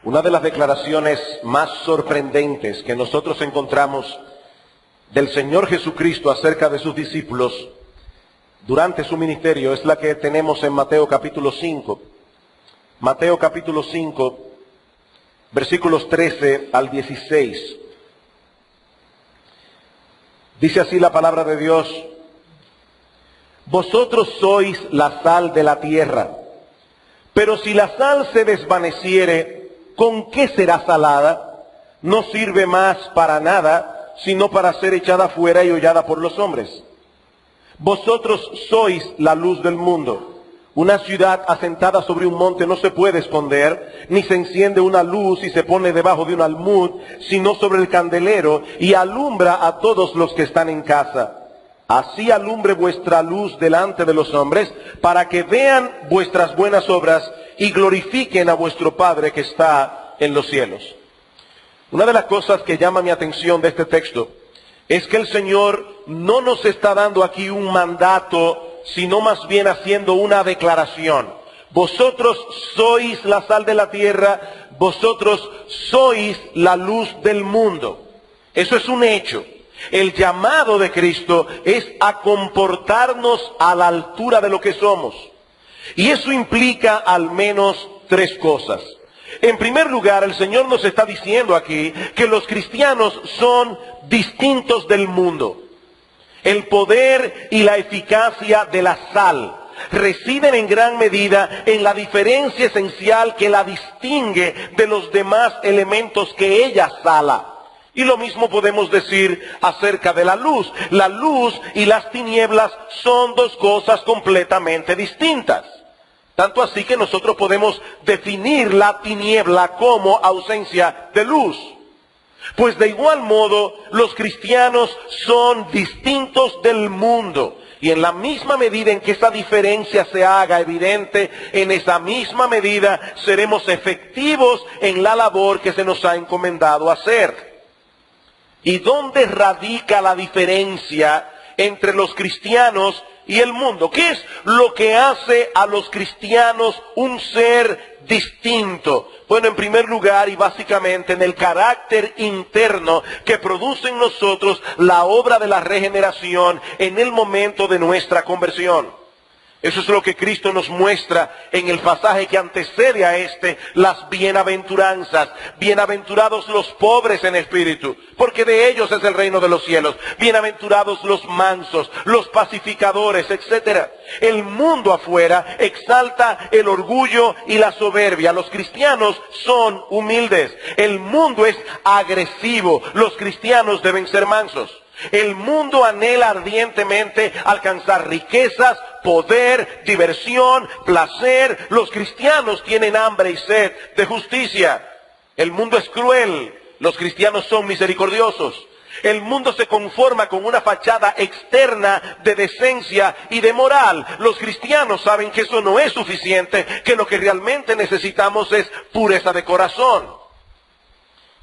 Una de las declaraciones más sorprendentes que nosotros encontramos del Señor Jesucristo acerca de sus discípulos durante su ministerio es la que tenemos en Mateo capítulo 5. Mateo capítulo 5, versículos 13 al 16. Dice así la palabra de Dios: vosotros sois la sal de la tierra, pero si la sal se desvaneciere, ¿con qué será salada? No sirve más para nada, sino para ser echada fuera y hollada por los hombres. Vosotros sois la luz del mundo. Una ciudad asentada sobre un monte no se puede esconder, ni se enciende una luz y se pone debajo de un almud, sino sobre el candelero, y alumbra a todos los que están en casa. Así alumbre vuestra luz delante de los hombres, para que vean vuestras buenas obras y glorifiquen a vuestro Padre que está en los cielos. Una de las cosas que llama mi atención de este texto es que el Señor no nos está dando aquí un mandato, sino más bien haciendo una declaración. Vosotros sois la sal de la tierra, vosotros sois la luz del mundo. Eso es un hecho. El llamado de Cristo es a comportarnos a la altura de lo que somos. Y eso implica al menos tres cosas. En primer lugar, el Señor nos está diciendo aquí que los cristianos son distintos del mundo. El poder y la eficacia de la sal residen en gran medida en la diferencia esencial que la distingue de los demás elementos que ella sala. Y lo mismo podemos decir acerca de la luz. La luz y las tinieblas son dos cosas completamente distintas. Tanto así que nosotros podemos definir la tiniebla como ausencia de luz. Pues de igual modo, los cristianos son distintos del mundo. Y en la misma medida en que esa diferencia se haga evidente, en esa misma medida seremos efectivos en la labor que se nos ha encomendado hacer. ¿Y dónde radica la diferencia entre los cristianos y el mundo? ¿Qué es lo que hace a los cristianos un ser distinto? Bueno, en primer lugar y básicamente en el carácter interno que produce en nosotros la obra de la regeneración en el momento de nuestra conversión. Eso es lo que Cristo nos muestra en el pasaje que antecede a este, las bienaventuranzas. Bienaventurados los pobres en espíritu, porque de ellos es el reino de los cielos. Bienaventurados los mansos, los pacificadores, etc. El mundo afuera exalta el orgullo y la soberbia. Los cristianos son humildes. El mundo es agresivo. Los cristianos deben ser mansos. El mundo anhela ardientemente alcanzar riquezas, poder, diversión, placer. Los cristianos tienen hambre y sed de justicia. El mundo es cruel. Los cristianos son misericordiosos. El mundo se conforma con una fachada externa de decencia y de moral. Los cristianos saben que eso no es suficiente, que lo que realmente necesitamos es pureza de corazón.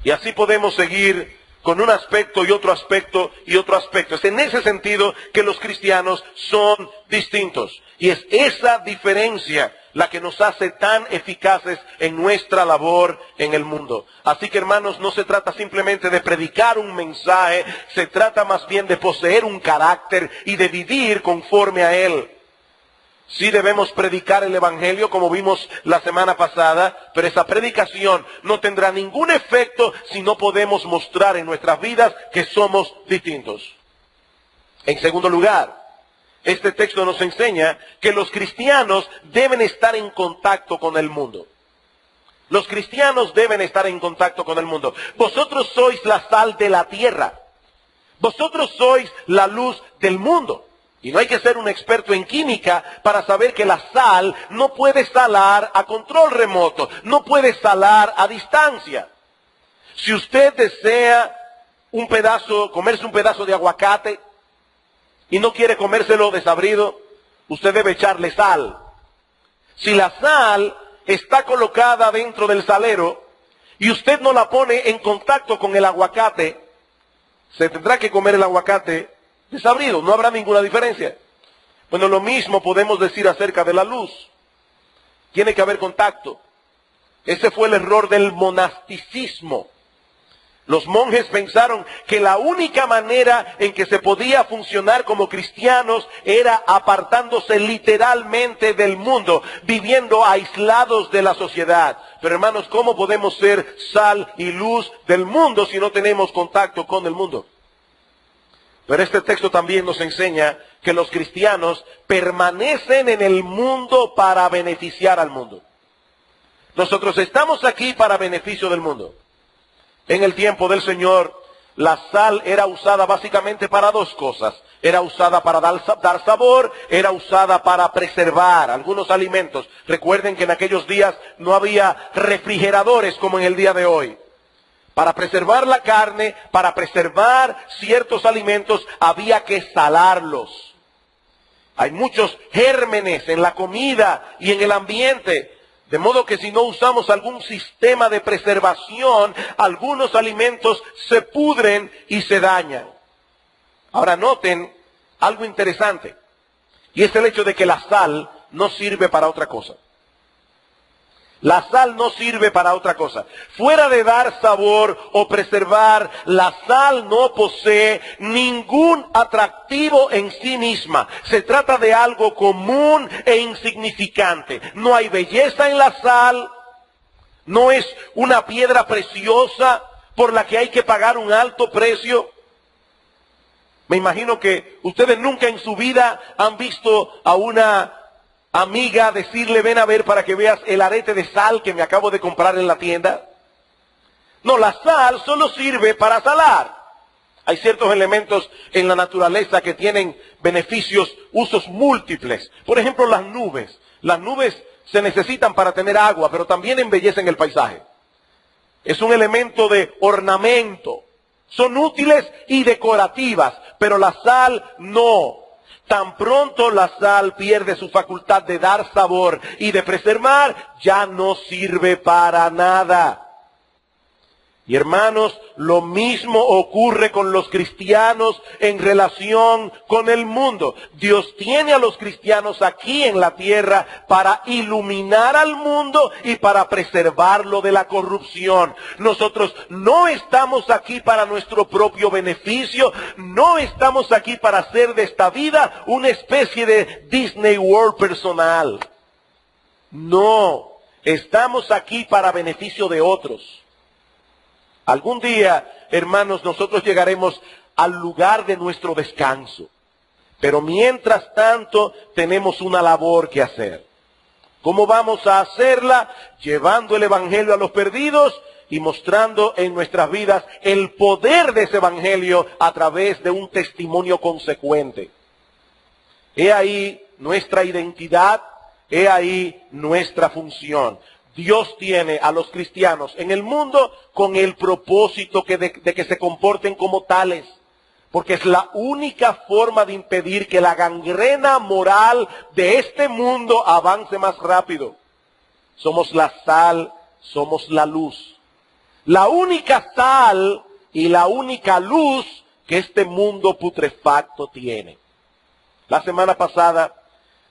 Y así podemos seguir con un aspecto y otro aspecto y otro aspecto. Es en ese sentido que los cristianos son distintos. Y es esa diferencia la que nos hace tan eficaces en nuestra labor en el mundo. Así que, hermanos, no se trata simplemente de predicar un mensaje, se trata más bien de poseer un carácter y de vivir conforme a él. Sí debemos predicar el Evangelio como vimos la semana pasada, pero esa predicación no tendrá ningún efecto si no podemos mostrar en nuestras vidas que somos distintos. En segundo lugar, este texto nos enseña que los cristianos deben estar en contacto con el mundo. Los cristianos deben estar en contacto con el mundo. Vosotros sois la sal de la tierra. Vosotros sois la luz del mundo. Y no hay que ser un experto en química para saber que la sal no puede salar a control remoto, no puede salar a distancia. Si usted desea comerse un pedazo de aguacate y no quiere comérselo desabrido, usted debe echarle sal. Si la sal está colocada dentro del salero y usted no la pone en contacto con el aguacate, se tendrá que comer el aguacate desabrido, no habrá ninguna diferencia. Bueno, lo mismo podemos decir acerca de la luz. Tiene que haber contacto. Ese fue el error del monasticismo. Los monjes pensaron que la única manera en que se podía funcionar como cristianos era apartándose literalmente del mundo, viviendo aislados de la sociedad. Pero hermanos, ¿cómo podemos ser sal y luz del mundo si no tenemos contacto con el mundo? Pero este texto también nos enseña que los cristianos permanecen en el mundo para beneficiar al mundo. Nosotros estamos aquí para beneficio del mundo. En el tiempo del Señor, la sal era usada básicamente para dos cosas. Era usada para dar sabor, era usada para preservar algunos alimentos. Recuerden que en aquellos días no había refrigeradores como en el día de hoy. Para preservar la carne, para preservar ciertos alimentos, había que salarlos. Hay muchos gérmenes en la comida y en el ambiente. De modo que si no usamos algún sistema de preservación, algunos alimentos se pudren y se dañan. Ahora noten algo interesante, y es el hecho de que la sal no sirve para otra cosa. La sal no sirve para otra cosa. Fuera de dar sabor o preservar, la sal no posee ningún atractivo en sí misma. Se trata de algo común e insignificante. No hay belleza en la sal. No es una piedra preciosa por la que hay que pagar un alto precio. Me imagino que ustedes nunca en su vida han visto a una amiga decirle, ven a ver para que veas el arete de sal que me acabo de comprar en la tienda. No, la sal solo sirve para salar. Hay ciertos elementos en la naturaleza que tienen beneficios, usos múltiples. Por ejemplo, las nubes. Las nubes se necesitan para tener agua, pero también embellecen el paisaje. Es un elemento de ornamento. Son útiles y decorativas, pero la sal no. Tan pronto la sal pierde su facultad de dar sabor y de preservar, ya no sirve para nada. Y hermanos, lo mismo ocurre con los cristianos en relación con el mundo. Dios tiene a los cristianos aquí en la tierra para iluminar al mundo y para preservarlo de la corrupción. Nosotros no estamos aquí para nuestro propio beneficio, no estamos aquí para hacer de esta vida una especie de Disney World personal. No, estamos aquí para beneficio de otros. Algún día, hermanos, nosotros llegaremos al lugar de nuestro descanso. Pero mientras tanto, tenemos una labor que hacer. ¿Cómo vamos a hacerla? Llevando el evangelio a los perdidos y mostrando en nuestras vidas el poder de ese evangelio a través de un testimonio consecuente. He ahí nuestra identidad, he ahí nuestra función. Dios tiene a los cristianos en el mundo con el propósito de que se comporten como tales. Porque es la única forma de impedir que la gangrena moral de este mundo avance más rápido. Somos la sal, somos la luz. La única sal y la única luz que este mundo putrefacto tiene. La semana pasada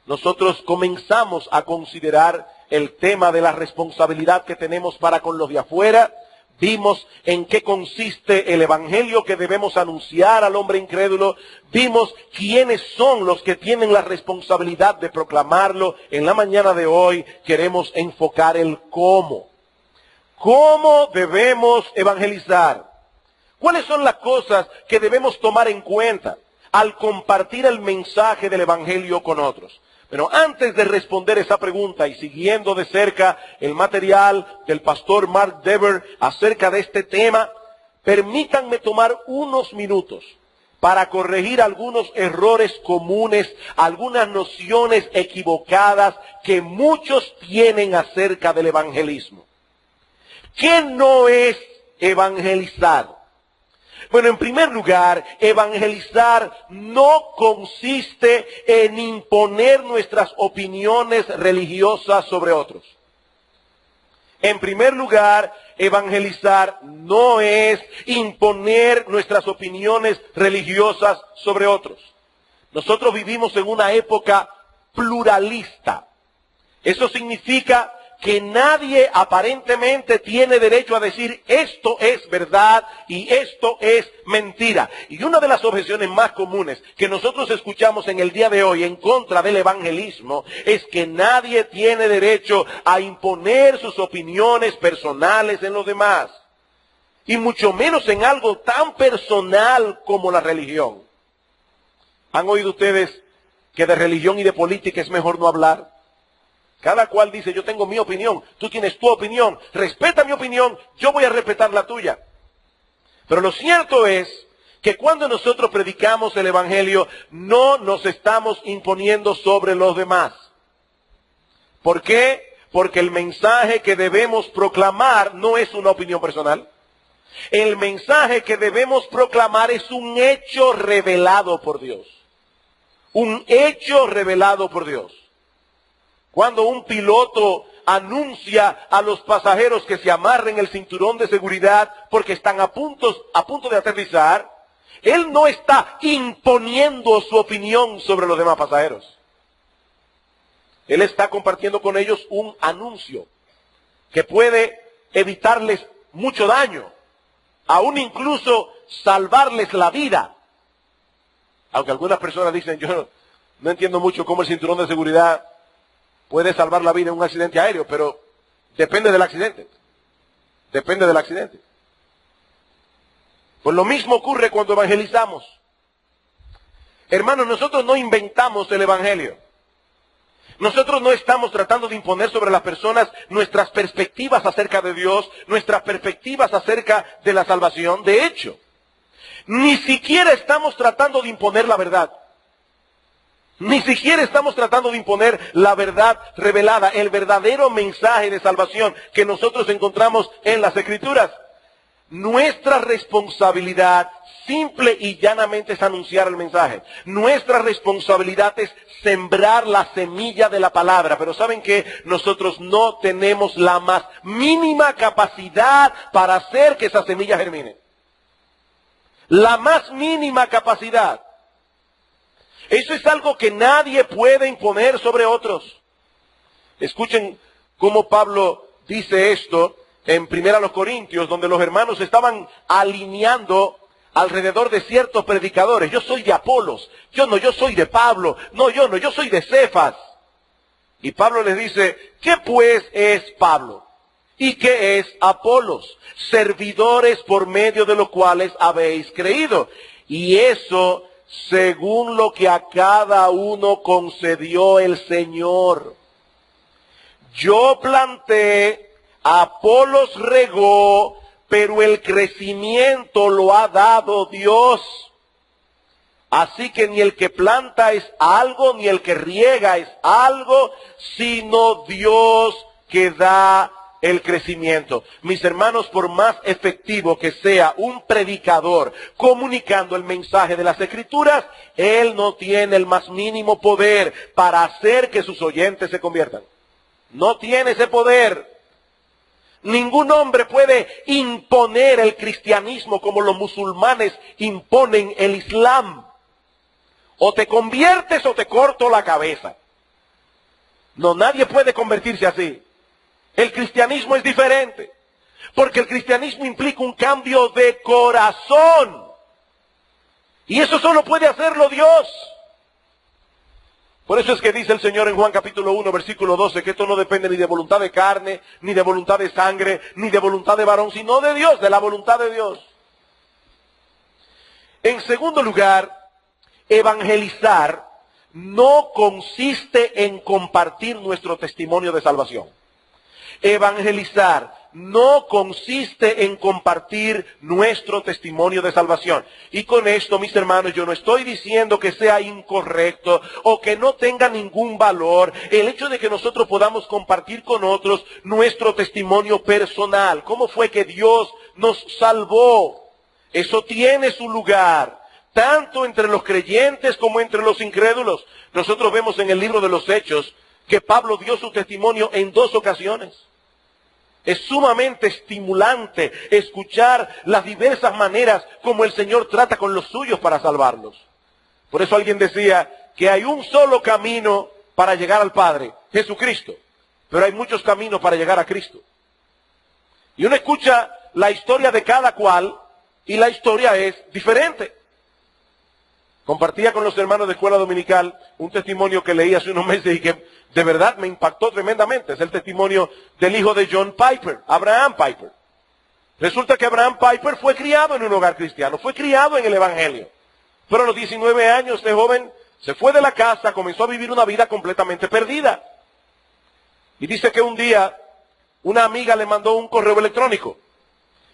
nosotros comenzamos a considerar el tema de la responsabilidad que tenemos para con los de afuera. Vimos en qué consiste el evangelio que debemos anunciar al hombre incrédulo. Vimos quiénes son los que tienen la responsabilidad de proclamarlo. En la mañana de hoy queremos enfocar el cómo. ¿Cómo debemos evangelizar? ¿Cuáles son las cosas que debemos tomar en cuenta al compartir el mensaje del evangelio con otros? Pero antes de responder esa pregunta y siguiendo de cerca el material del pastor Mark Dever acerca de este tema, permítanme tomar unos minutos para corregir algunos errores comunes, algunas nociones equivocadas que muchos tienen acerca del evangelismo. ¿Qué no es evangelizar? Bueno, en primer lugar, evangelizar no consiste en imponer nuestras opiniones religiosas sobre otros. En primer lugar, evangelizar no es imponer nuestras opiniones religiosas sobre otros. Nosotros vivimos en una época pluralista. Eso significa que nadie aparentemente tiene derecho a decir esto es verdad y esto es mentira. Y una de las objeciones más comunes que nosotros escuchamos en el día de hoy en contra del evangelismo es que nadie tiene derecho a imponer sus opiniones personales en los demás. Y mucho menos en algo tan personal como la religión. ¿Han oído ustedes que de religión y de política es mejor no hablar? Cada cual dice, yo tengo mi opinión, tú tienes tu opinión, respeta mi opinión, yo voy a respetar la tuya. Pero lo cierto es que cuando nosotros predicamos el evangelio, no nos estamos imponiendo sobre los demás. ¿Por qué? Porque el mensaje que debemos proclamar no es una opinión personal. El mensaje que debemos proclamar es un hecho revelado por Dios. Un hecho revelado por Dios. Cuando un piloto anuncia a los pasajeros que se amarren el cinturón de seguridad porque están a punto de aterrizar, él no está imponiendo su opinión sobre los demás pasajeros. Él está compartiendo con ellos un anuncio que puede evitarles mucho daño, aún incluso salvarles la vida. Aunque algunas personas dicen, yo no entiendo mucho cómo el cinturón de seguridad puede salvar la vida en un accidente aéreo, pero depende del accidente. Depende del accidente. Pues lo mismo ocurre cuando evangelizamos. Hermanos, nosotros no inventamos el evangelio. Nosotros no estamos tratando de imponer sobre las personas nuestras perspectivas acerca de Dios, nuestras perspectivas acerca de la salvación. De hecho, ni siquiera estamos tratando de imponer la verdad. Ni siquiera estamos tratando de imponer la verdad revelada, el verdadero mensaje de salvación que nosotros encontramos en las Escrituras. Nuestra responsabilidad simple y llanamente es anunciar el mensaje. Nuestra responsabilidad es sembrar la semilla de la palabra. Pero ¿saben qué? Nosotros no tenemos la más mínima capacidad para hacer que esa semilla germine. La más mínima capacidad. Eso es algo que nadie puede imponer sobre otros. Escuchen cómo Pablo dice esto en 1 Corintios, donde los hermanos estaban alineando alrededor de ciertos predicadores. Yo soy de Apolos, yo soy de Pablo, yo soy de Cefas. Y Pablo les dice, ¿qué pues es Pablo? ¿Y qué es Apolos? Servidores por medio de los cuales habéis creído. Y eso según lo que a cada uno concedió el Señor. Yo planté, Apolos regó, pero el crecimiento lo ha dado Dios. Así que ni el que planta es algo, ni el que riega es algo, sino Dios que da el crecimiento. Mis hermanos, por más efectivo que sea un predicador comunicando el mensaje de las Escrituras, él no tiene el más mínimo poder para hacer que sus oyentes se conviertan. No tiene ese poder. Ningún hombre puede imponer el cristianismo como los musulmanes imponen el Islam. O te conviertes o te corto la cabeza. No, nadie puede convertirse así. El cristianismo es diferente, porque el cristianismo implica un cambio de corazón. Y eso solo puede hacerlo Dios. Por eso es que dice el Señor en Juan capítulo 1, versículo 12, que esto no depende ni de voluntad de carne, ni de voluntad de sangre, ni de voluntad de varón, sino de Dios, de la voluntad de Dios. En segundo lugar, evangelizar no consiste en compartir nuestro testimonio de salvación. Evangelizar no consiste en compartir nuestro testimonio de salvación. Y con esto, mis hermanos, yo no estoy diciendo que sea incorrecto o que no tenga ningún valor el hecho de que nosotros podamos compartir con otros nuestro testimonio personal. ¿Cómo fue que Dios nos salvó? Eso tiene su lugar, tanto entre los creyentes como entre los incrédulos. Nosotros vemos en el libro de los Hechos que Pablo dio su testimonio en 2 ocasiones. Es sumamente estimulante escuchar las diversas maneras como el Señor trata con los suyos para salvarlos. Por eso alguien decía que hay un solo camino para llegar al Padre, Jesucristo. pero hay muchos caminos para llegar a Cristo. Y uno escucha la historia de cada cual y la historia es diferente. Compartía con los hermanos de escuela dominical un testimonio que leí hace unos meses y que de verdad me impactó tremendamente. Es el testimonio del hijo de John Piper, Abraham Piper. Resulta que Abraham Piper fue criado en un hogar cristiano, fue criado en el Evangelio. Pero a los 19 años este joven se fue de la casa, comenzó a vivir una vida completamente perdida. Y dice que un día una amiga le mandó un correo electrónico.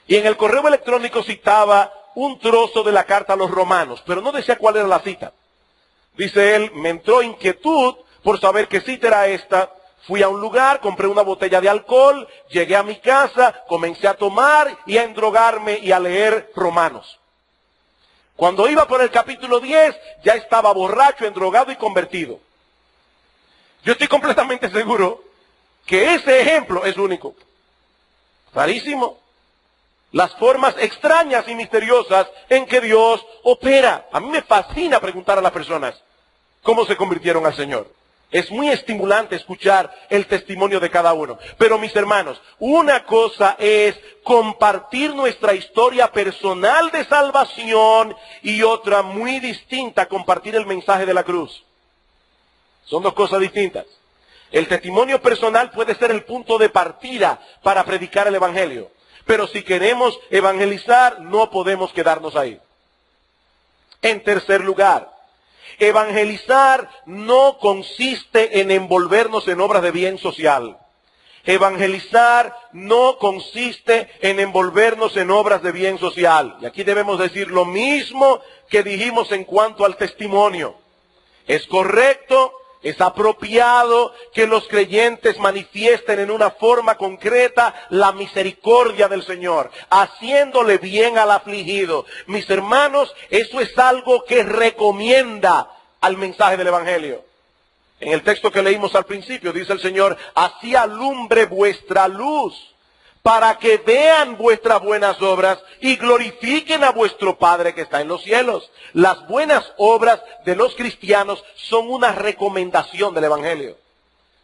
Y en el correo electrónico citaba un trozo de la carta a los romanos, pero no decía cuál era la cita. Dice él, me entró inquietud por saber qué cita era esta. Fui a un lugar, compré una botella de alcohol, llegué a mi casa, comencé a tomar y a endrogarme y a leer Romanos. Cuando iba por el capítulo 10, ya estaba borracho, endrogado y convertido. Yo estoy completamente seguro que ese ejemplo es único. Clarísimo. Las formas extrañas y misteriosas en que Dios opera. A mí me fascina preguntar a las personas cómo se convirtieron al Señor. Es muy estimulante escuchar el testimonio de cada uno. Pero mis hermanos, una cosa es compartir nuestra historia personal de salvación y otra muy distinta, compartir el mensaje de la cruz. Son dos cosas distintas. El testimonio personal puede ser el punto de partida para predicar el Evangelio. Pero si queremos evangelizar, no podemos quedarnos ahí. En tercer lugar, evangelizar no consiste en envolvernos en obras de bien social. Evangelizar no consiste en envolvernos en obras de bien social. Y aquí debemos decir lo mismo que dijimos en cuanto al testimonio. Es correcto, es apropiado que los creyentes manifiesten en una forma concreta la misericordia del Señor, haciéndole bien al afligido. Mis hermanos, eso es algo que recomienda al mensaje del Evangelio. En el texto que leímos al principio, dice el Señor, así alumbre vuestra luz, para que vean vuestras buenas obras y glorifiquen a vuestro Padre que está en los cielos. Las buenas obras de los cristianos son una recomendación del Evangelio.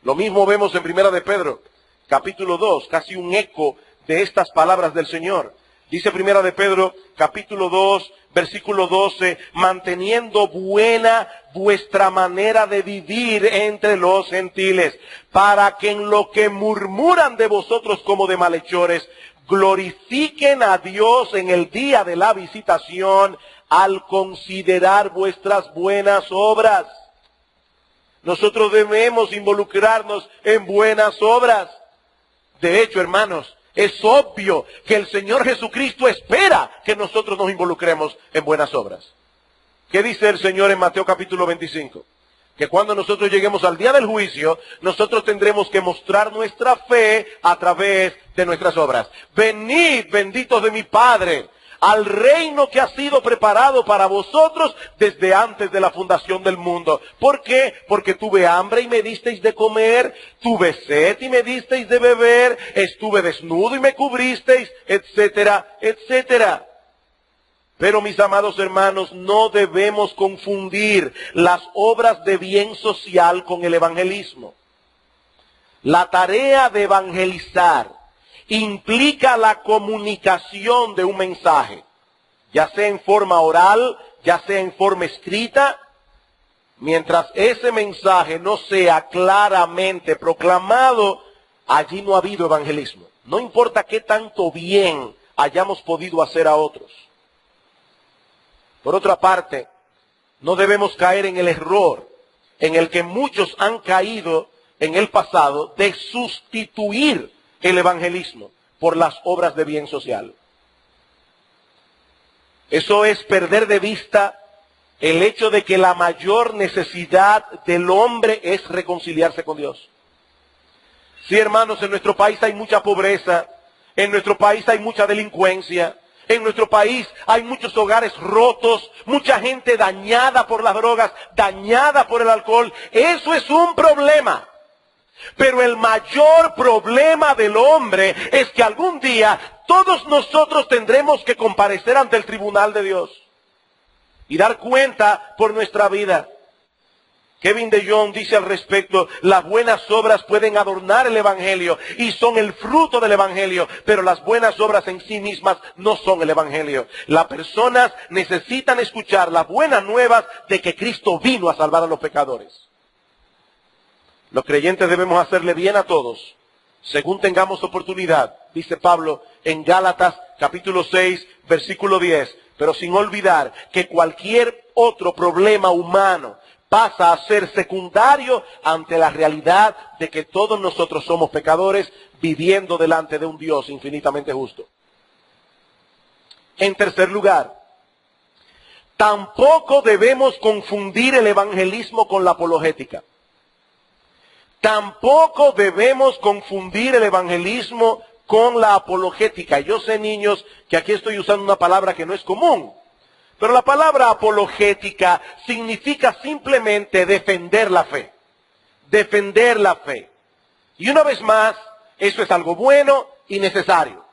Lo mismo vemos en Primera de Pedro, capítulo 2, casi un eco de estas palabras del Señor. Dice Primera de Pedro, capítulo 2, versículo 12, manteniendo buena vuestra manera de vivir entre los gentiles, para que en lo que murmuran de vosotros como de malhechores, glorifiquen a Dios en el día de la visitación al considerar vuestras buenas obras. Nosotros debemos involucrarnos en buenas obras. De hecho, hermanos, es obvio que el Señor Jesucristo espera que nosotros nos involucremos en buenas obras. ¿Qué dice el Señor en Mateo capítulo 25? Que cuando nosotros lleguemos al día del juicio, nosotros tendremos que mostrar nuestra fe a través de nuestras obras. Venid, benditos de mi Padre, al reino que ha sido preparado para vosotros desde antes de la fundación del mundo. ¿Por qué? Porque tuve hambre y me disteis de comer, tuve sed y me disteis de beber, estuve desnudo y me cubristeis, etcétera, etcétera. Pero mis amados hermanos, no debemos confundir las obras de bien social con el evangelismo. La tarea de evangelizar implica la comunicación de un mensaje, ya sea en forma oral, ya sea en forma escrita. Mientras ese mensaje no sea claramente proclamado, allí no ha habido evangelismo. No importa qué tanto bien hayamos podido hacer a otros. Por otra parte, no debemos caer en el error en el que muchos han caído en el pasado de sustituir el evangelismo por las obras de bien social. Eso es perder de vista el hecho de que la mayor necesidad del hombre es reconciliarse con Dios. Sí, hermanos, en nuestro país hay mucha pobreza, en nuestro país hay mucha delincuencia, en nuestro país hay muchos hogares rotos, mucha gente dañada por las drogas, dañada por el alcohol. Eso es un problema. Pero el mayor problema del hombre es que algún día todos nosotros tendremos que comparecer ante el tribunal de Dios y dar cuenta por nuestra vida. Kevin DeYoung dice al respecto: las buenas obras pueden adornar el Evangelio y son el fruto del Evangelio, pero las buenas obras en sí mismas no son el Evangelio. Las personas necesitan escuchar las buenas nuevas de que Cristo vino a salvar a los pecadores. Los creyentes debemos hacerle bien a todos, según tengamos oportunidad, dice Pablo en Gálatas capítulo 6, versículo 10, pero sin olvidar que cualquier otro problema humano pasa a ser secundario ante la realidad de que todos nosotros somos pecadores viviendo delante de un Dios infinitamente justo. En tercer lugar, tampoco debemos confundir el evangelismo con la apologética. Tampoco debemos confundir el evangelismo con la apologética. Yo sé, niños, que aquí estoy usando una palabra que no es común. Pero la palabra apologética significa simplemente defender la fe. Defender la fe. Y una vez más, eso es algo bueno y necesario.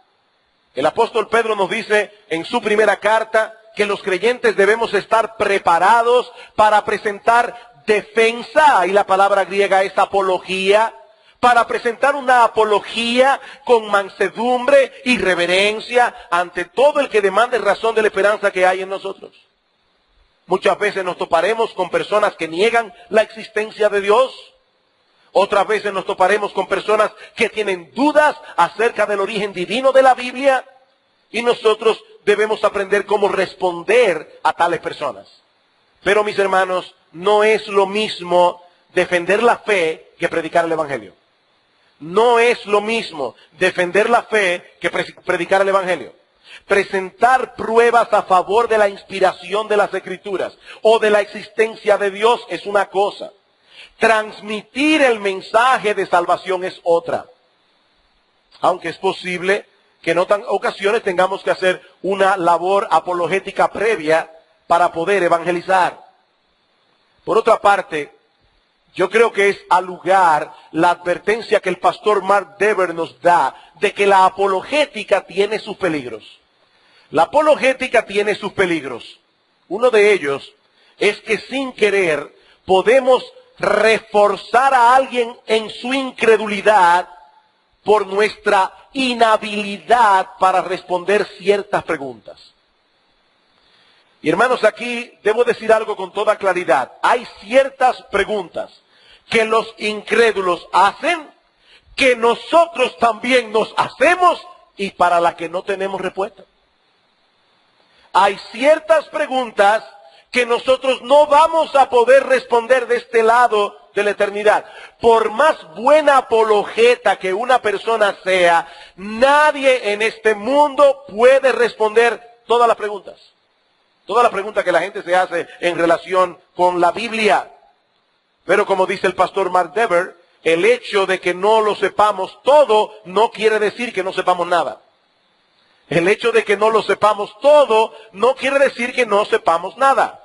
El apóstol Pedro nos dice en su primera carta que los creyentes debemos estar preparados para presentar defensa, y la palabra griega es apología, para presentar una apología con mansedumbre y reverencia ante todo el que demande razón de la esperanza que hay en nosotros. Muchas veces nos toparemos con personas que niegan la existencia de Dios. Otras veces nos toparemos con personas que tienen dudas acerca del origen divino de la Biblia. Y nosotros debemos aprender cómo responder a tales personas. Pero, mis hermanos, no es lo mismo defender la fe que predicar el Evangelio. No es lo mismo defender la fe que predicar el Evangelio. Presentar pruebas a favor de la inspiración de las Escrituras o de la existencia de Dios es una cosa. Transmitir el mensaje de salvación es otra. Aunque es posible que en otras ocasiones tengamos que hacer una labor apologética previa para poder evangelizar. Por otra parte, yo creo que es al lugar la advertencia que el pastor Mark Dever nos da de que la apologética tiene sus peligros. La apologética tiene sus peligros. Uno de ellos es que sin querer podemos reforzar a alguien en su incredulidad por nuestra inhabilidad para responder ciertas preguntas. Y hermanos, aquí debo decir algo con toda claridad. Hay ciertas preguntas que los incrédulos hacen, que nosotros también nos hacemos y para las que no tenemos respuesta. Hay ciertas preguntas que nosotros no vamos a poder responder de este lado de la eternidad. Por más buena apologeta que una persona sea, nadie en este mundo puede responder todas las preguntas. Todas las preguntas que la gente se hace en relación con la Biblia. Pero como dice el pastor Mark Dever, el hecho de que no lo sepamos todo no quiere decir que no sepamos nada. El hecho de que no lo sepamos todo no quiere decir que no sepamos nada.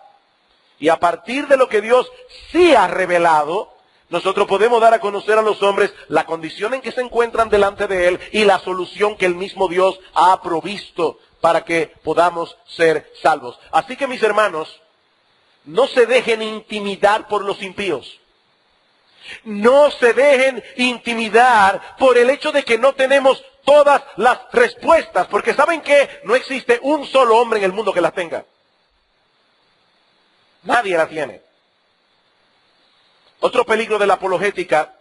Y a partir de lo que Dios sí ha revelado, nosotros podemos dar a conocer a los hombres la condición en que se encuentran delante de Él y la solución que el mismo Dios ha provisto para que podamos ser salvos. Así que, mis hermanos, no se dejen intimidar por los impíos. No se dejen intimidar por el hecho de que no tenemos todas las respuestas, porque ¿saben qué? No existe un solo hombre en el mundo que las tenga. Nadie la tiene. Otro peligro de la apologética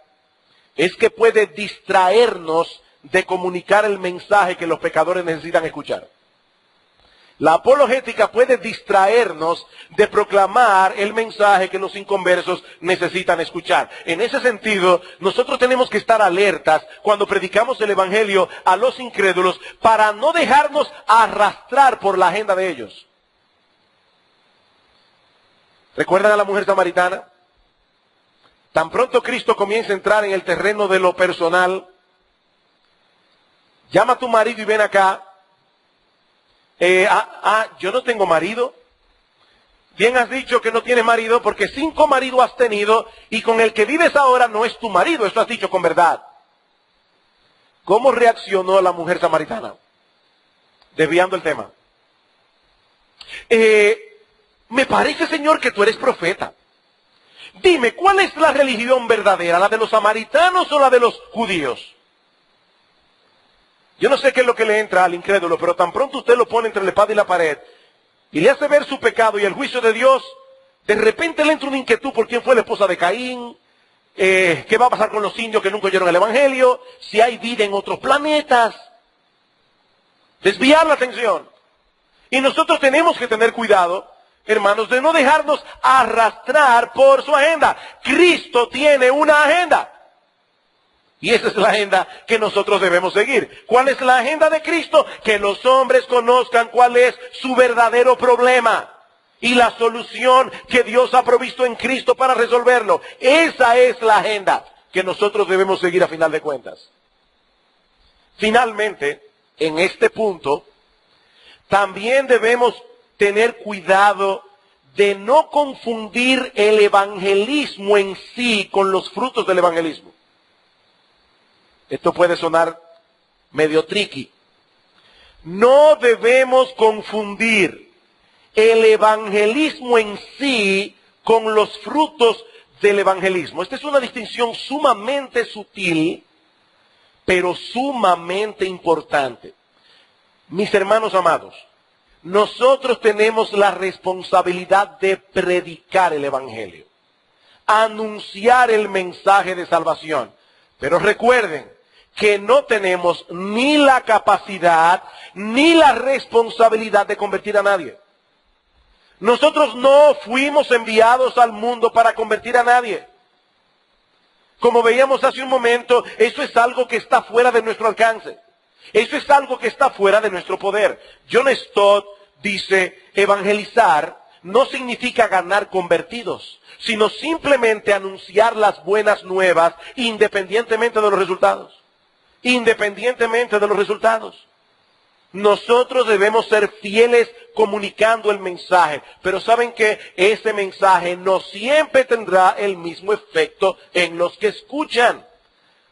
es que puede distraernos de comunicar el mensaje que los pecadores necesitan escuchar. La apologética puede distraernos de proclamar el mensaje que los inconversos necesitan escuchar. En ese sentido, nosotros tenemos que estar alertas cuando predicamos el Evangelio a los incrédulos para no dejarnos arrastrar por la agenda de ellos. ¿Recuerdan a la mujer samaritana? Tan pronto Cristo comienza a entrar en el terreno de lo personal, llama a tu marido y ven acá. Yo no tengo marido. Bien has dicho que no tienes marido porque 5 maridos has tenido y con el que vives ahora no es tu marido. Eso has dicho con verdad. ¿Cómo reaccionó la mujer samaritana? Desviando el tema. Me parece, Señor, que tú eres profeta. Dime, ¿cuál es la religión verdadera? ¿La de los samaritanos o la de los judíos? Yo no sé qué es lo que le entra al incrédulo, pero tan pronto usted lo pone entre la espada y la pared y le hace ver su pecado y el juicio de Dios, de repente le entra una inquietud por quién fue la esposa de Caín, qué va a pasar con los indios que nunca oyeron el evangelio, si hay vida en otros planetas. Desviar la atención. Y nosotros tenemos que tener cuidado, hermanos, de no dejarnos arrastrar por su agenda. Cristo tiene una agenda. Y esa es la agenda que nosotros debemos seguir. ¿Cuál es la agenda de Cristo? Que los hombres conozcan cuál es su verdadero problema y la solución que Dios ha provisto en Cristo para resolverlo. Esa es la agenda que nosotros debemos seguir a final de cuentas. Finalmente, en este punto, también debemos tener cuidado de no confundir el evangelismo en sí con los frutos del evangelismo. Esto puede sonar medio tricky. No debemos confundir el evangelismo en sí con los frutos del evangelismo. Esta es una distinción sumamente sutil, pero sumamente importante. Mis hermanos amados, nosotros tenemos la responsabilidad de predicar el evangelio, anunciar el mensaje de salvación. Pero recuerden que no tenemos ni la capacidad ni la responsabilidad de convertir a nadie. Nosotros no fuimos enviados al mundo para convertir a nadie. Como veíamos hace un momento, eso es algo que está fuera de nuestro alcance. Eso es algo que está fuera de nuestro poder. John Stott dice, evangelizar no significa ganar convertidos, sino simplemente anunciar las buenas nuevas independientemente de los resultados. Independientemente de los resultados. Nosotros debemos ser fieles comunicando el mensaje, pero saben que ese mensaje no siempre tendrá el mismo efecto en los que escuchan.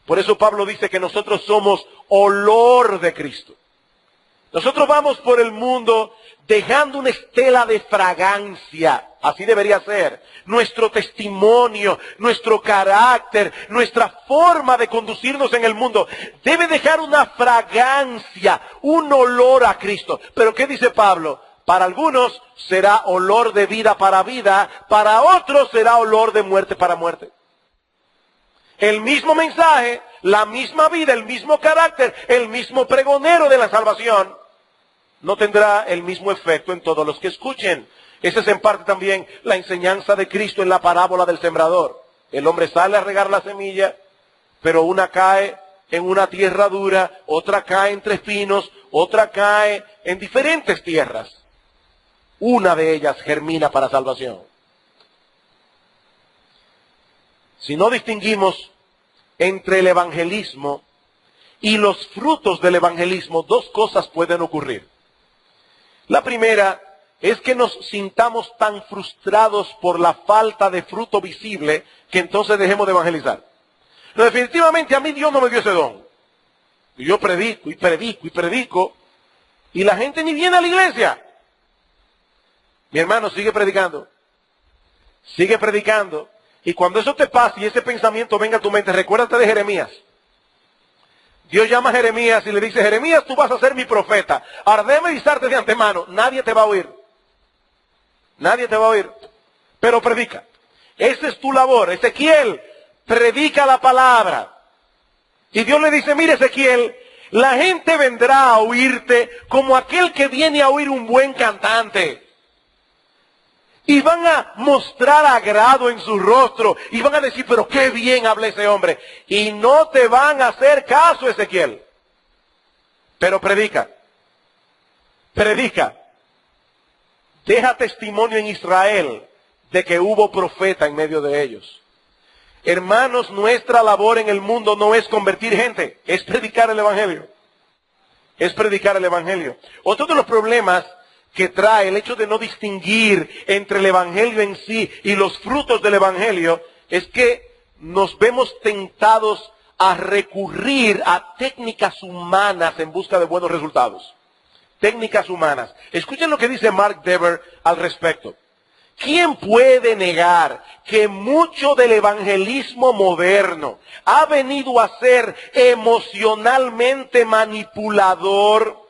Por eso Pablo dice que nosotros somos olor de Cristo. Nosotros vamos por el mundo dejando una estela de fragancia. Así debería ser. Nuestro testimonio, nuestro carácter, nuestra forma de conducirnos en el mundo debe dejar una fragancia, un olor a Cristo. Pero ¿qué dice Pablo? Para algunos será olor de vida para vida, para otros será olor de muerte para muerte. El mismo mensaje, la misma vida, el mismo carácter, el mismo pregonero de la salvación, no tendrá el mismo efecto en todos los que escuchen. Esa es en parte también la enseñanza de Cristo en la parábola del sembrador. El hombre sale a regar la semilla, pero una cae en una tierra dura, otra cae entre espinos, otra cae en diferentes tierras. Una de ellas germina para salvación. Si no distinguimos entre el evangelismo y los frutos del evangelismo, dos cosas pueden ocurrir. La primera es que nos sintamos tan frustrados por la falta de fruto visible que entonces dejemos de evangelizar. No, definitivamente a mí Dios no me dio ese don. Y yo predico y predico y predico y la gente ni viene a la iglesia. Mi hermano, sigue predicando. Sigue predicando. Y cuando eso te pase y ese pensamiento venga a tu mente, recuérdate de Jeremías. Dios llama a Jeremías y le dice, Jeremías, tú vas a ser mi profeta. Ahora déjame avisarte de antemano, nadie te va a oír. Nadie te va a oír. Pero predica. Esa es tu labor. Ezequiel, predica la palabra. Y Dios le dice, mire Ezequiel, la gente vendrá a oírte como aquel que viene a oír un buen cantante. Y van a mostrar agrado en su rostro. Y van a decir, pero qué bien habla ese hombre. Y no te van a hacer caso, Ezequiel. Pero predica. Predica. Deja testimonio en Israel de que hubo profeta en medio de ellos. Hermanos, nuestra labor en el mundo no es convertir gente. Es predicar el evangelio. Es predicar el evangelio. Otro de los problemas que trae el hecho de no distinguir entre el evangelio en sí y los frutos del evangelio es que nos vemos tentados a recurrir a técnicas humanas en busca de buenos resultados. Técnicas humanas. Escuchen lo que dice Mark Dever al respecto. ¿Quién puede negar que mucho del evangelismo moderno ha venido a ser emocionalmente manipulador,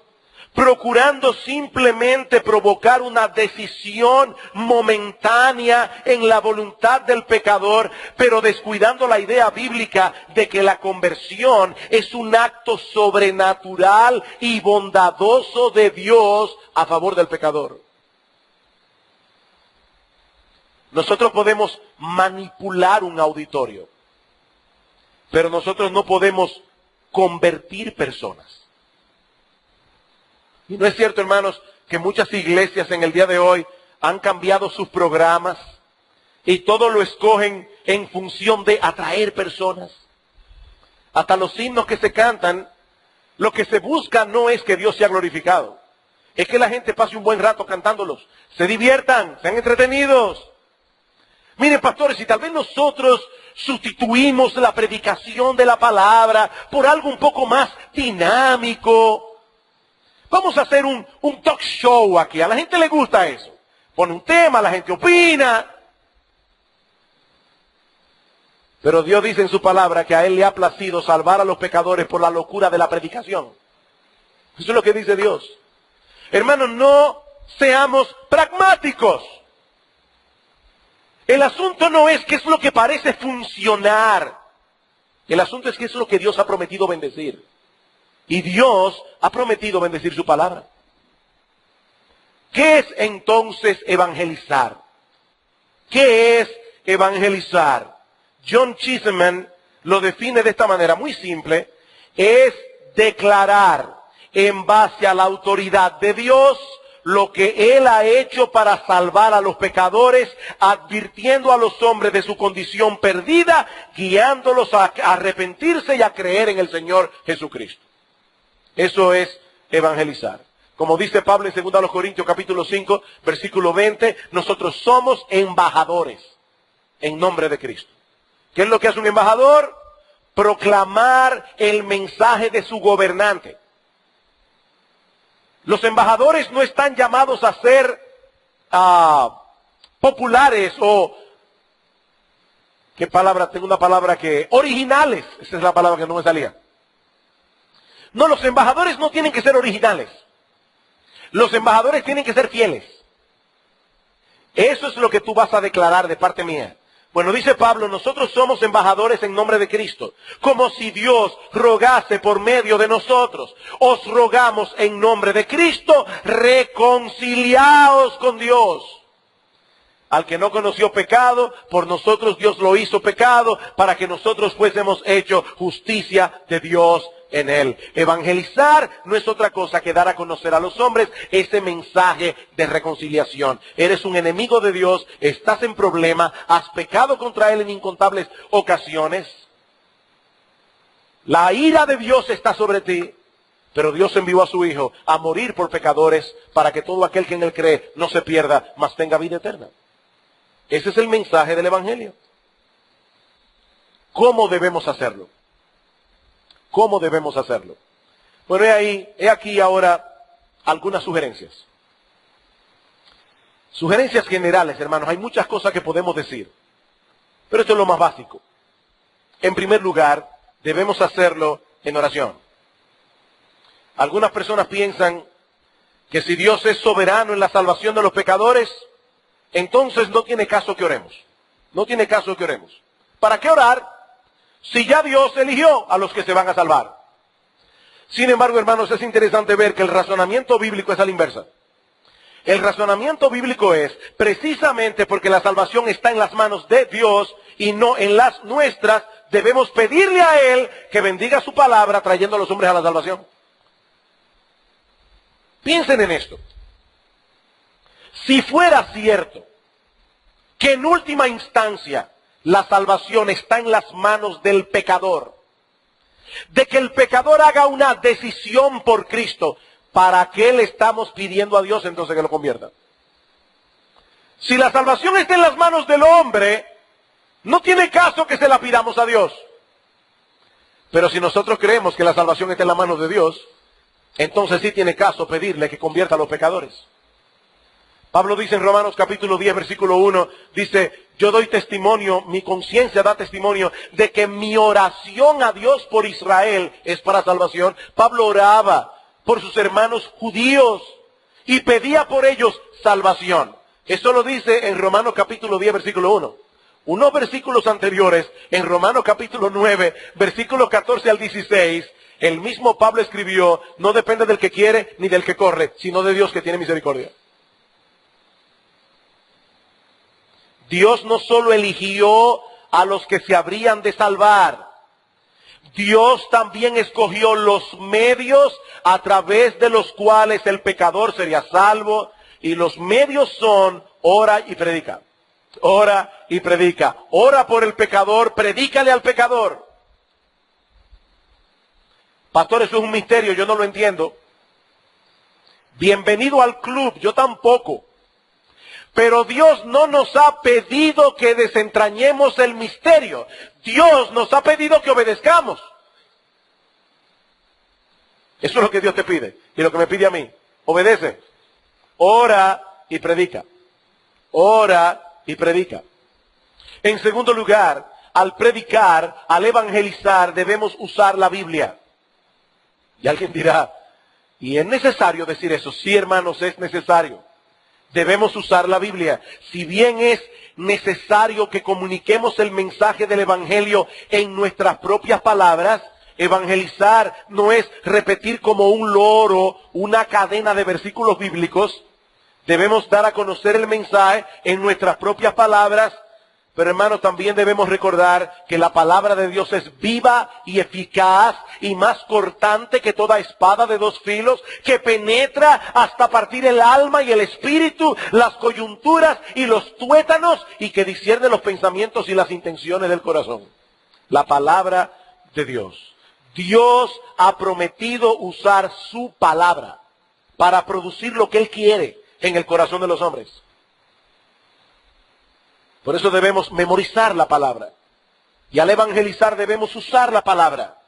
procurando simplemente provocar una decisión momentánea en la voluntad del pecador, pero descuidando la idea bíblica de que la conversión es un acto sobrenatural y bondadoso de Dios a favor del pecador? Nosotros podemos manipular un auditorio, pero nosotros no podemos convertir personas. Y no es cierto, hermanos, que muchas iglesias en el día de hoy han cambiado sus programas y todo lo escogen en función de atraer personas. Hasta los himnos que se cantan, lo que se busca no es que Dios sea glorificado, es que la gente pase un buen rato cantándolos, se diviertan, sean entretenidos. Miren, pastores, si tal vez nosotros sustituimos la predicación de la palabra por algo un poco más dinámico, vamos a hacer un talk show aquí. A la gente le gusta eso. Pone un tema, la gente opina. Pero Dios dice en su palabra que a Él le ha placido salvar a los pecadores por la locura de la predicación. Eso es lo que dice Dios. Hermanos, no seamos pragmáticos. El asunto no es qué es lo que parece funcionar. El asunto es qué es lo que Dios ha prometido bendecir. Y Dios ha prometido bendecir su palabra. ¿Qué es entonces evangelizar? ¿Qué es evangelizar? John Cheeseman lo define de esta manera muy simple. Es declarar en base a la autoridad de Dios lo que Él ha hecho para salvar a los pecadores, advirtiendo a los hombres de su condición perdida, guiándolos a arrepentirse y a creer en el Señor Jesucristo. Eso es evangelizar. Como dice Pablo en 2 Corintios capítulo 5, versículo 20, nosotros somos embajadores en nombre de Cristo. ¿Qué es lo que hace un embajador? Proclamar el mensaje de su gobernante. Los embajadores no están llamados a ser populares o, ¿qué palabra? Tengo una palabra que, originales. Esa es la palabra que no me salía. No, los embajadores no tienen que ser originales. Los embajadores tienen que ser fieles. Eso es lo que tú vas a declarar de parte mía. Bueno, dice Pablo, nosotros somos embajadores en nombre de Cristo, como si Dios rogase por medio de nosotros. Os rogamos en nombre de Cristo, reconciliaos con Dios. Al que no conoció pecado, por nosotros Dios lo hizo pecado, para que nosotros fuésemos hecho justicia de Dios en él. Evangelizar no es otra cosa que dar a conocer a los hombres ese mensaje de reconciliación. Eres un enemigo de Dios, estás en problema, has pecado contra Él en incontables ocasiones. La ira de Dios está sobre ti, pero Dios envió a su Hijo a morir por pecadores para que todo aquel que en Él cree no se pierda, mas tenga vida eterna. Ese es el mensaje del Evangelio. ¿Cómo debemos hacerlo? ¿Cómo debemos hacerlo? Bueno, he aquí ahora algunas sugerencias. Sugerencias generales, hermanos. Hay muchas cosas que podemos decir, pero esto es lo más básico. En primer lugar, debemos hacerlo en oración. Algunas personas piensan que si Dios es soberano en la salvación de los pecadores, entonces no tiene caso que oremos. No tiene caso que oremos. ¿Para qué orar? Si ya Dios eligió a los que se van a salvar. Sin embargo, hermanos, es interesante ver que el razonamiento bíblico es a la inversa. El razonamiento bíblico es, precisamente porque la salvación está en las manos de Dios y no en las nuestras, debemos pedirle a Él que bendiga su palabra trayendo a los hombres a la salvación. Piensen en esto. Si fuera cierto que en última instancia la salvación está en las manos del pecador, de que el pecador haga una decisión por Cristo, ¿para qué le estamos pidiendo a Dios entonces que lo convierta? Si la salvación está en las manos del hombre, no tiene caso que se la pidamos a Dios. Pero si nosotros creemos que la salvación está en las manos de Dios, entonces sí tiene caso pedirle que convierta a los pecadores. Pablo dice en Romanos capítulo 10, versículo 1, dice, yo doy testimonio, mi conciencia da testimonio de que mi oración a Dios por Israel es para salvación. Pablo oraba por sus hermanos judíos y pedía por ellos salvación. Eso lo dice en Romanos capítulo 10, versículo 1. Unos versículos anteriores, en Romanos capítulo 9, versículos 14 al 16, el mismo Pablo escribió, no depende del que quiere ni del que corre, sino de Dios que tiene misericordia. Dios no solo eligió a los que se habrían de salvar, Dios también escogió los medios a través de los cuales el pecador sería salvo, y los medios son ora y predica. Ora y predica. Ora por el pecador, predícale al pecador. Pastor, eso es un misterio, yo no lo entiendo. Bienvenido al club, yo tampoco. Pero Dios no nos ha pedido que desentrañemos el misterio. Dios nos ha pedido que obedezcamos. Eso es lo que Dios te pide. Y lo que me pide a mí. Obedece. Ora y predica. Ora y predica. En segundo lugar, al predicar, al evangelizar, debemos usar la Biblia. Y alguien dirá, ¿y es necesario decir eso? Sí, hermanos, es necesario. Debemos usar la Biblia. Si bien es necesario que comuniquemos el mensaje del Evangelio en nuestras propias palabras, evangelizar no es repetir como un loro una cadena de versículos bíblicos. Debemos dar a conocer el mensaje en nuestras propias palabras. Pero hermanos, también debemos recordar que la palabra de Dios es viva y eficaz y más cortante que toda espada de dos filos, que penetra hasta partir el alma y el espíritu, las coyunturas y los tuétanos, y que discierne los pensamientos y las intenciones del corazón. La palabra de Dios. Dios ha prometido usar su palabra para producir lo que Él quiere en el corazón de los hombres. Por eso debemos memorizar la palabra. Y al evangelizar debemos usar la palabra.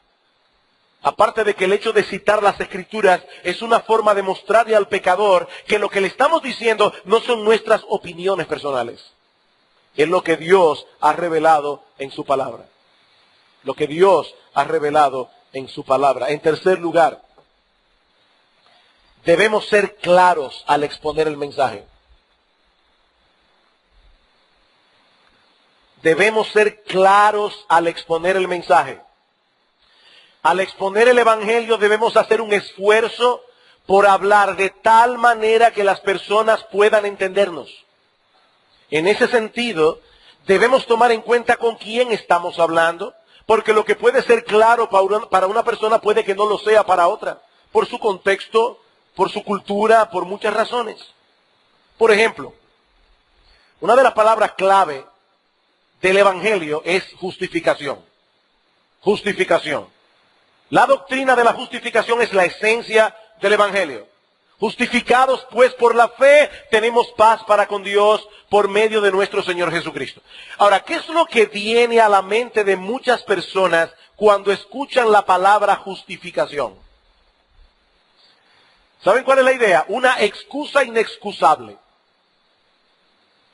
Aparte de que el hecho de citar las Escrituras es una forma de mostrarle al pecador que lo que le estamos diciendo no son nuestras opiniones personales. Es lo que Dios ha revelado en su palabra. Lo que Dios ha revelado en su palabra. En tercer lugar, debemos ser claros al exponer el mensaje. Debemos ser claros al exponer el mensaje. Al exponer el Evangelio debemos hacer un esfuerzo por hablar de tal manera que las personas puedan entendernos. En ese sentido, debemos tomar en cuenta con quién estamos hablando, porque lo que puede ser claro para una persona puede que no lo sea para otra, por su contexto, por su cultura, por muchas razones. Por ejemplo, una de las palabras clave del Evangelio es justificación. Justificación. La doctrina de la justificación es la esencia del Evangelio. Justificados pues por la fe, tenemos paz para con Dios por medio de nuestro Señor Jesucristo. Ahora, ¿qué es lo que viene a la mente de muchas personas cuando escuchan la palabra justificación? ¿Saben cuál es la idea? Una excusa inexcusable.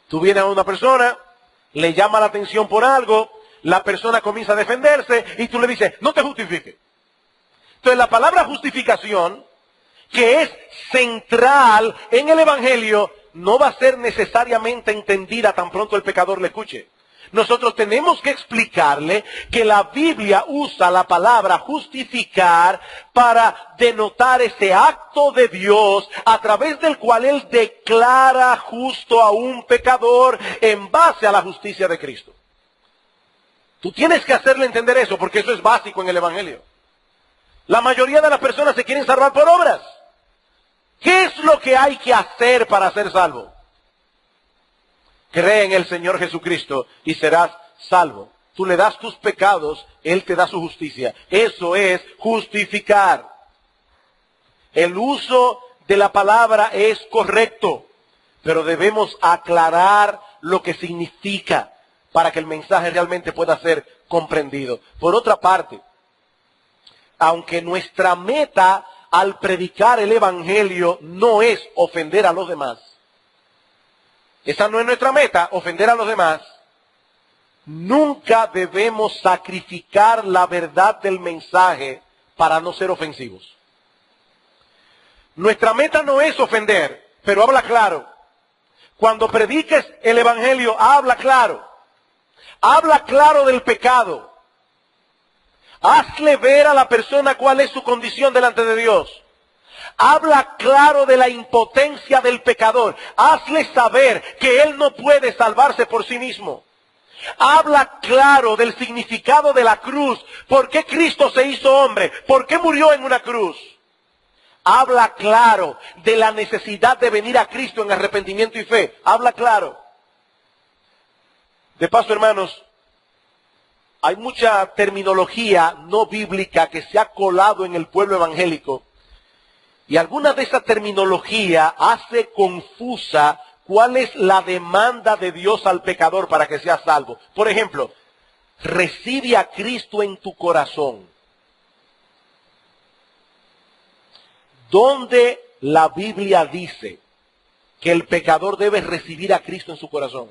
Tú vienes a una persona, le llama la atención por algo, la persona comienza a defenderse y tú le dices, no te justifiques. Entonces la palabra justificación, que es central en el Evangelio, no va a ser necesariamente entendida tan pronto el pecador le escuche. Nosotros tenemos que explicarle que la Biblia usa la palabra justificar para denotar ese acto de Dios a través del cual Él declara justo a un pecador en base a la justicia de Cristo. Tú tienes que hacerle entender eso porque eso es básico en el Evangelio. La mayoría de las personas se quieren salvar por obras. ¿Qué es lo que hay que hacer para ser salvo? Cree en el Señor Jesucristo y serás salvo. Tú le das tus pecados, Él te da su justicia. Eso es justificar. El uso de la palabra es correcto, pero debemos aclarar lo que significa para que el mensaje realmente pueda ser comprendido. Por otra parte, aunque nuestra meta al predicar el Evangelio no es ofender a los demás, Esa no es nuestra meta, ofender a los demás. Nunca debemos sacrificar la verdad del mensaje para no ser ofensivos. Nuestra meta no es ofender, pero habla claro. Cuando prediques el evangelio, habla claro. Habla claro del pecado. Hazle ver a la persona cuál es su condición delante de Dios. Habla claro de la impotencia del pecador. Hazle saber que él no puede salvarse por sí mismo. Habla claro del significado de la cruz. ¿Por qué Cristo se hizo hombre? ¿Por qué murió en una cruz? Habla claro de la necesidad de venir a Cristo en arrepentimiento y fe. Habla claro. De paso, hermanos, hay mucha terminología no bíblica que se ha colado en el pueblo evangélico. Y alguna de esa terminología hace confusa cuál es la demanda de Dios al pecador para que sea salvo. Por ejemplo, recibe a Cristo en tu corazón. ¿Dónde la Biblia dice que el pecador debe recibir a Cristo en su corazón?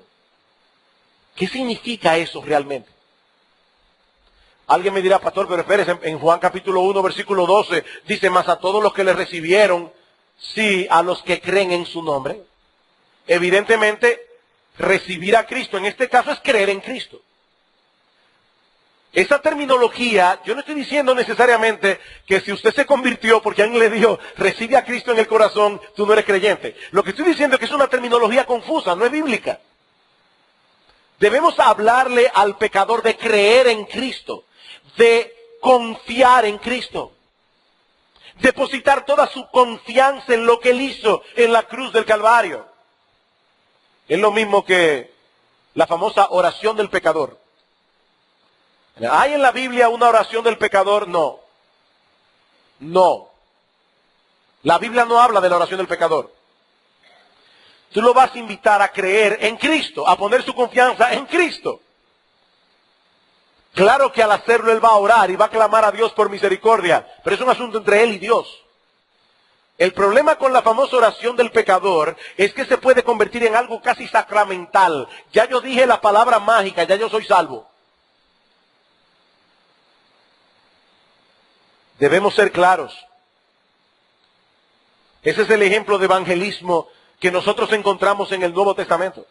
¿Qué significa eso realmente? Alguien me dirá, pastor, pero espérese, en Juan capítulo 1, versículo 12, dice, mas a todos los que le recibieron, sí, a los que creen en su nombre. Evidentemente, recibir a Cristo, en este caso, es creer en Cristo. Esa terminología, yo no estoy diciendo necesariamente que si usted se convirtió porque alguien le dijo, recibe a Cristo en el corazón, tú no eres creyente. Lo que estoy diciendo es que es una terminología confusa, no es bíblica. Debemos hablarle al pecador de creer en Cristo, de confiar en Cristo, depositar toda su confianza en lo que Él hizo en la cruz del Calvario. Es lo mismo que la famosa oración del pecador. ¿Hay en la Biblia una oración del pecador? No. No. La Biblia no habla de la oración del pecador. Tú lo vas a invitar a creer en Cristo, a poner su confianza en Cristo. Claro que al hacerlo Él va a orar y va a clamar a Dios por misericordia, pero es un asunto entre Él y Dios. El problema con la famosa oración del pecador es que se puede convertir en algo casi sacramental. Ya yo dije la palabra mágica, ya yo soy salvo. Debemos ser claros. Ese es el ejemplo de evangelismo que nosotros encontramos en el Nuevo Testamento.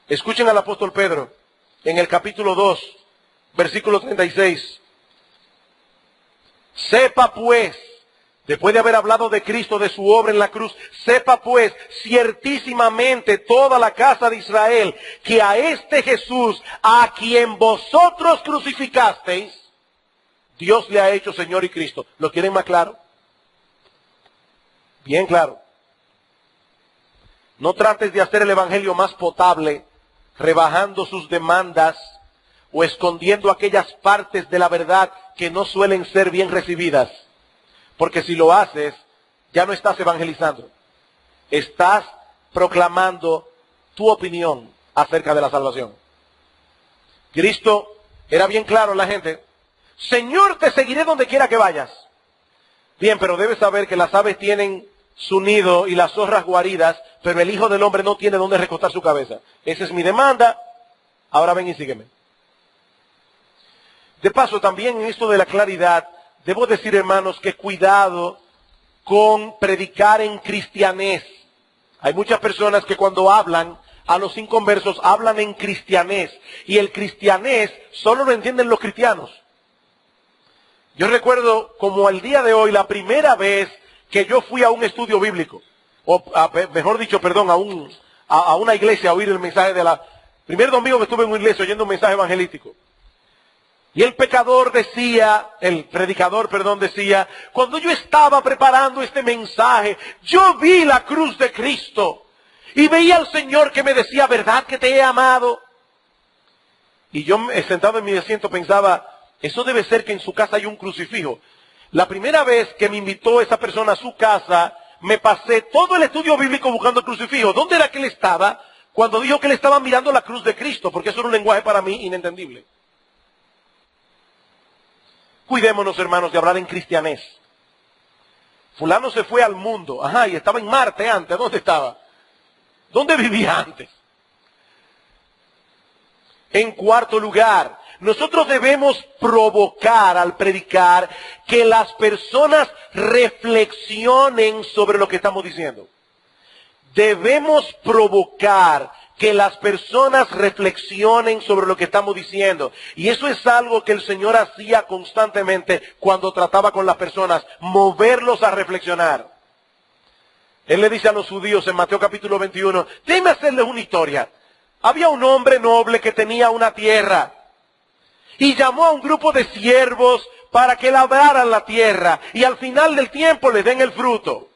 Escuchen al apóstol Pedro en el capítulo 2, versículo 36. Sepa pues, después de haber hablado de Cristo, de su obra en la cruz, sepa pues ciertísimamente toda la casa de Israel que a este Jesús, a quien vosotros crucificasteis, Dios le ha hecho Señor y Cristo. ¿Lo quieren más claro? Bien claro. No trates de hacer el evangelio más potable, rebajando sus demandas o escondiendo aquellas partes de la verdad que no suelen ser bien recibidas. Porque si lo haces, ya no estás evangelizando. Estás proclamando tu opinión acerca de la salvación. Cristo era bien claro en la gente. Señor, te seguiré donde quiera que vayas. Bien, pero debes saber que las aves tienen su nido y las zorras guaridas, pero el Hijo del Hombre no tiene donde recostar su cabeza. Esa es mi demanda. Ahora ven y sígueme. De paso, también en esto de la claridad, debo decir, hermanos, que cuidado con predicar en cristianés. Hay muchas personas que cuando hablan a los inconversos, hablan en cristianés. Y el cristianés solo lo entienden los cristianos. Yo recuerdo como el día de hoy, la primera vez que yo fui a un estudio bíblico, o mejor dicho, perdón, a una iglesia a oír el mensaje primer domingo que estuve en una iglesia oyendo un mensaje evangelístico. Y el predicador decía, cuando yo estaba preparando este mensaje, yo vi la cruz de Cristo y veía al Señor que me decía, ¿verdad que te he amado? Y yo sentado en mi asiento pensaba, eso debe ser que en su casa hay un crucifijo. La primera vez que me invitó esa persona a su casa, me pasé todo el estudio bíblico buscando el crucifijo. ¿Dónde era que él estaba? Cuando dijo que él estaba mirando la cruz de Cristo, porque eso era un lenguaje para mí inentendible. Cuidémonos, hermanos, de hablar en cristianés. Fulano se fue al mundo. Ajá, y estaba en Marte antes. ¿Dónde estaba? ¿Dónde vivía antes? En cuarto lugar, nosotros debemos provocar al predicar que las personas reflexionen sobre lo que estamos diciendo. Debemos provocar que las personas reflexionen sobre lo que estamos diciendo. Y eso es algo que el Señor hacía constantemente cuando trataba con las personas, moverlos a reflexionar. Él le dice a los judíos en Mateo capítulo 21, déjenme hacerles una historia. Había un hombre noble que tenía una tierra y llamó a un grupo de siervos para que labraran la tierra y al final del tiempo le den el fruto.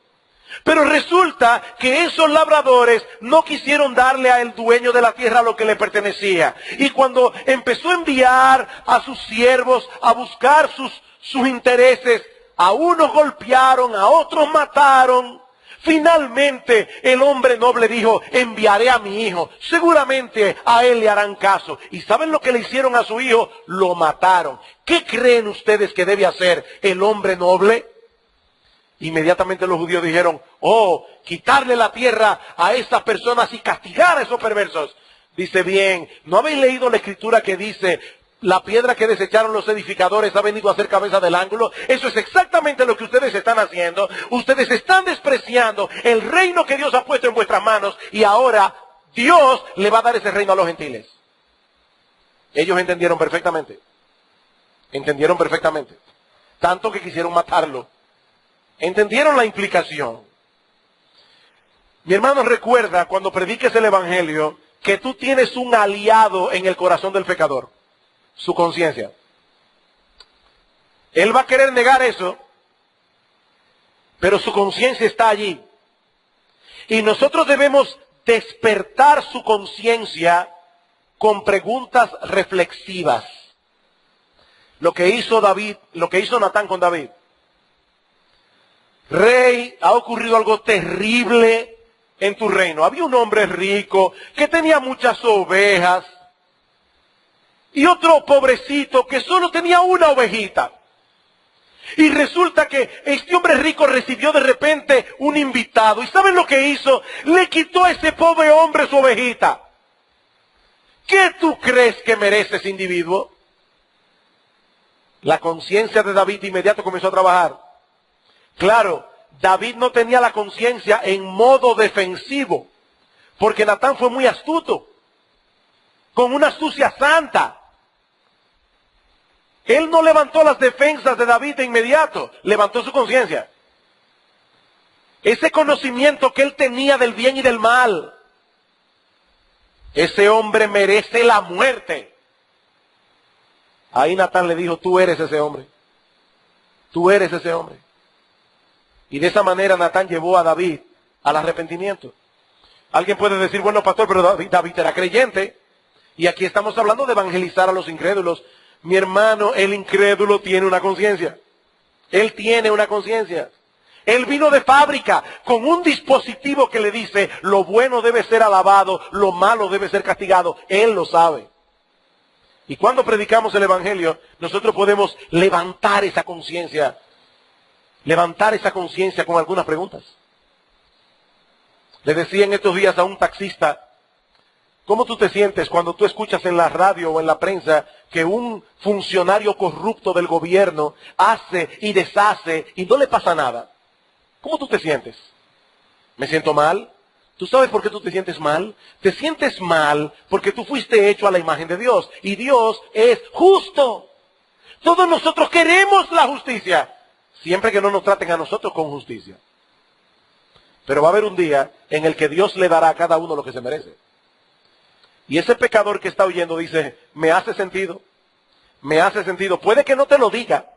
Pero resulta que esos labradores no quisieron darle al dueño de la tierra lo que le pertenecía. Y cuando empezó a enviar a sus siervos a buscar sus intereses, a unos golpearon, a otros mataron. Finalmente el hombre noble dijo, enviaré a mi hijo, seguramente a él le harán caso. ¿Y saben lo que le hicieron a su hijo? Lo mataron. ¿Qué creen ustedes que debe hacer el hombre noble? Inmediatamente los judíos dijeron, quitarle la tierra a estas personas y castigar a esos perversos. Dice bien, ¿no habéis leído la escritura que dice, la piedra que desecharon los edificadores ha venido a ser cabeza del ángulo? Eso es exactamente lo que ustedes están haciendo. Ustedes están despreciando el reino que Dios ha puesto en vuestras manos y ahora Dios le va a dar ese reino a los gentiles. Ellos entendieron perfectamente. Entendieron perfectamente. Tanto que quisieron matarlo. Entendieron la implicación. Mi hermano, recuerda cuando prediques el evangelio que tú tienes un aliado en el corazón del pecador. Su conciencia. Él va a querer negar eso, pero su conciencia está allí. Y nosotros debemos despertar su conciencia con preguntas reflexivas. Lo que hizo David, lo que hizo Natán con David. Rey, ha ocurrido algo terrible en tu reino. Había un hombre rico que tenía muchas ovejas. Y otro pobrecito que solo tenía una ovejita. Y resulta que este hombre rico recibió de repente un invitado. ¿Y saben lo que hizo? Le quitó a ese pobre hombre su ovejita. ¿Qué tú crees que merece ese individuo? La conciencia de David de inmediato comenzó a trabajar. Claro, David no tenía la conciencia en modo defensivo. Porque Natán fue muy astuto. Con una astucia santa. Él no levantó las defensas de David de inmediato, levantó su conciencia. Ese conocimiento que él tenía del bien y del mal. Ese hombre merece la muerte. Ahí Natán le dijo, tú eres ese hombre. Tú eres ese hombre. Y de esa manera Natán llevó a David al arrepentimiento. Alguien puede decir, bueno, pastor, pero David era creyente. Y aquí estamos hablando de evangelizar a los incrédulos. Mi hermano, el incrédulo tiene una conciencia. Él tiene una conciencia. Él vino de fábrica con un dispositivo que le dice, lo bueno debe ser alabado, lo malo debe ser castigado. Él lo sabe. Y cuando predicamos el evangelio, nosotros podemos levantar esa conciencia. Levantar esa conciencia con algunas preguntas. Le decía en estos días a un taxista, ¿cómo tú te sientes cuando tú escuchas en la radio o en la prensa que un funcionario corrupto del gobierno hace y deshace y no le pasa nada? ¿Cómo tú te sientes? ¿Me siento mal? ¿Tú sabes por qué tú te sientes mal? Te sientes mal porque tú fuiste hecho a la imagen de Dios y Dios es justo. Todos nosotros queremos la justicia, siempre que no nos traten a nosotros con justicia. Pero va a haber un día en el que Dios le dará a cada uno lo que se merece. Y ese pecador que está oyendo dice, me hace sentido, me hace sentido. Puede que no te lo diga,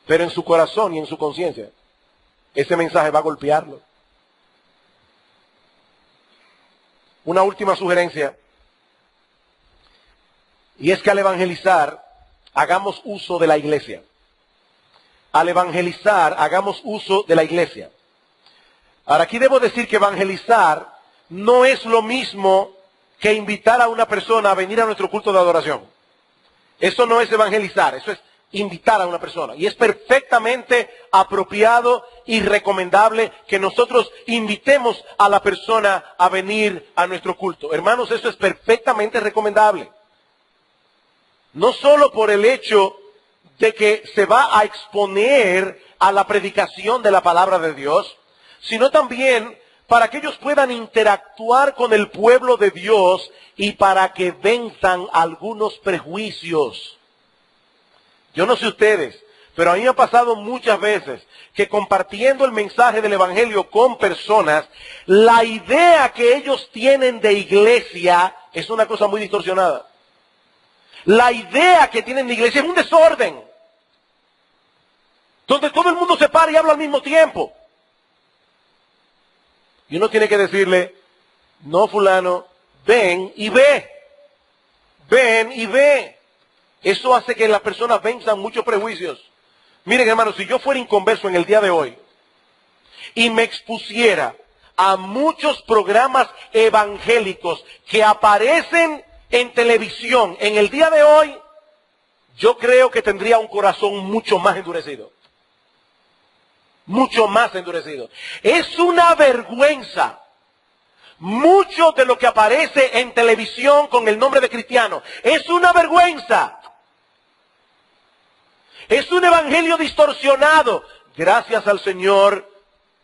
pero en su corazón y en su conciencia, ese mensaje va a golpearlo. Una última sugerencia, y es que al evangelizar, hagamos uso de la iglesia. Al evangelizar, hagamos uso de la iglesia. Ahora, aquí debo decir que evangelizar no es lo mismo que invitar a una persona a venir a nuestro culto de adoración. Eso no es evangelizar, eso es invitar a una persona. Y es perfectamente apropiado y recomendable que nosotros invitemos a la persona a venir a nuestro culto. Hermanos, eso es perfectamente recomendable. No solo por el hecho de que se va a exponer a la predicación de la palabra de Dios, sino también para que ellos puedan interactuar con el pueblo de Dios y para que venzan algunos prejuicios. Yo no sé ustedes, pero a mí me ha pasado muchas veces que compartiendo el mensaje del Evangelio con personas, la idea que ellos tienen de iglesia es una cosa muy distorsionada. La idea que tienen de iglesia es un desorden, donde todo el mundo se para y habla al mismo tiempo. Y uno tiene que decirle, no fulano, ven y ve. Ven y ve. Eso hace que las personas venzan muchos prejuicios. Miren, hermanos, si yo fuera inconverso en el día de hoy y me expusiera a muchos programas evangélicos que aparecen en televisión en el día de hoy, yo creo que tendría un corazón mucho más endurecido. Mucho más endurecido. Es una vergüenza. Mucho de lo que aparece en televisión con el nombre de cristiano es una vergüenza. Es un evangelio distorsionado. Gracias al Señor,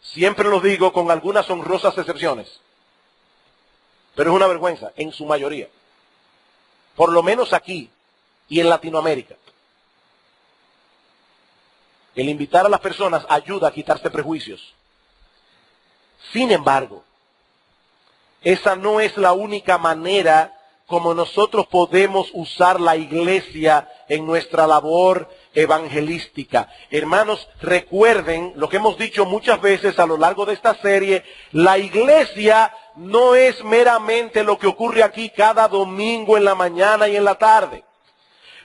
siempre lo digo con algunas honrosas excepciones. Pero es una vergüenza en su mayoría. Por lo menos aquí y en Latinoamérica. El invitar a las personas ayuda a quitarse prejuicios. Sin embargo, esa no es la única manera como nosotros podemos usar la iglesia en nuestra labor evangelística. Hermanos, recuerden lo que hemos dicho muchas veces a lo largo de esta serie, la iglesia no es meramente lo que ocurre aquí cada domingo en la mañana y en la tarde.